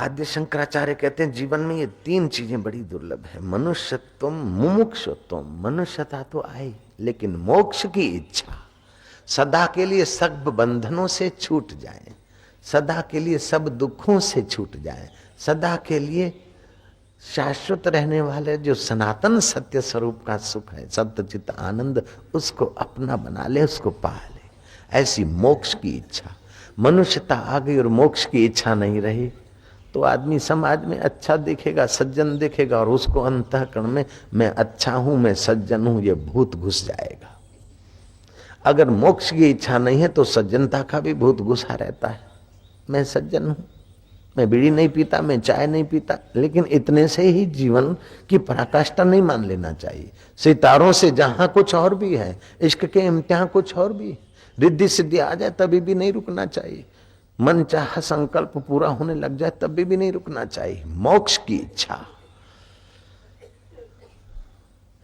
आद्य शंकराचार्य कहते हैं जीवन में ये तीन चीजें बड़ी दुर्लभ है, मनुष्यत्वम मुमुक्षुत्वम। मनुष्यता तो आई, लेकिन मोक्ष की इच्छा, सदा के लिए सब बंधनों से छूट जाए, सदा के लिए सब दुखों से छूट जाए, सदा के लिए शाश्वत रहने वाले जो सनातन सत्य स्वरूप का सुख है, सत्यचित आनंद, उसको अपना बना ले, उसको पा ले, ऐसी मोक्ष की इच्छा। मनुष्यता आ गई और मोक्ष की इच्छा नहीं रही तो आदमी समाज में अच्छा दिखेगा, सज्जन दिखेगा, और उसको अंतःकरण में मैं अच्छा हूं, मैं सज्जन हूं, ये भूत घुस जाएगा। अगर मोक्ष की इच्छा नहीं है तो सज्जनता का भी भूत घुसा रहता है। मैं सज्जन हूं, मैं बीड़ी नहीं पीता, मैं चाय नहीं पीता, लेकिन इतने से ही जीवन की पराकाष्ठा नहीं मान लेना चाहिए। सितारों से जहां कुछ और भी है, इश्क के इम्तिहान कुछ और भी, रिद्धि सिद्धि आ जाए तभी भी नहीं रुकना चाहिए, मन चाह संकल्प पूरा होने लग जाए तभी भी नहीं रुकना चाहिए। मोक्ष की इच्छा,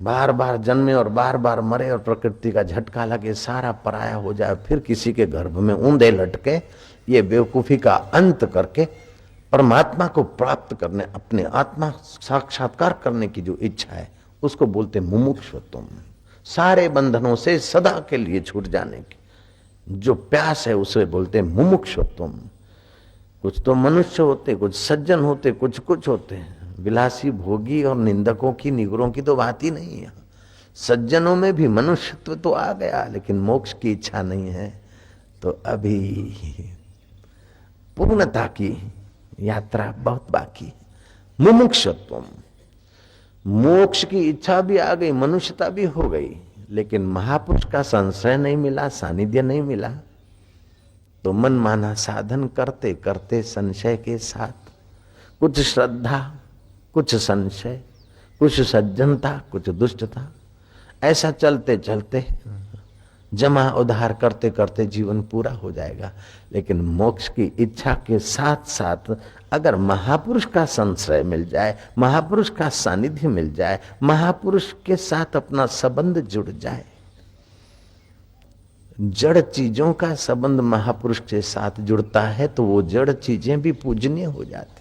बार बार जन्मे और बार बार मरे और प्रकृति का झटका लगे, सारा पराया हो जाए, फिर किसी के गर्भ में ऊंधे लटके, ये बेवकूफी का अंत करके परमात्मा को प्राप्त करने, अपने आत्मा साक्षात्कार करने की जो इच्छा है, उसको बोलते मुमुक्षुत्वम। सारे बंधनों से सदा के लिए छूट जाने की जो प्यास है उसे बोलते मुमुक्षुत्वम। कुछ तो मनुष्य होते, कुछ सज्जन होते, कुछ कुछ होते हैं, विलासी भोगी और निंदकों की निगरों की तो बात ही नहीं है। सज्जनों में भी मनुष्यत्व तो आ गया, लेकिन मोक्ष की इच्छा नहीं है, तो अभी पूर्णता की यात्रा बहुत बाकी। मुमुक्षुत्वम, मोक्ष की इच्छा भी आ गई, मनुष्यता भी हो गई, लेकिन महापुरुष का संशय नहीं मिला, सानिध्य नहीं मिला, तो मन माना साधन करते करते संशय के साथ, कुछ श्रद्धा, कुछ संशय, कुछ सज्जनता, कुछ दुष्टता, ऐसा चलते चलते जमा उधार करते करते जीवन पूरा हो जाएगा। लेकिन मोक्ष की इच्छा के साथ साथ अगर महापुरुष का संश्रय मिल जाए, महापुरुष का सानिध्य मिल जाए, महापुरुष के साथ अपना संबंध जुड़ जाए, जड़ चीजों का संबंध महापुरुष के साथ जुड़ता है तो वो जड़ चीजें भी पूजनीय हो जाती।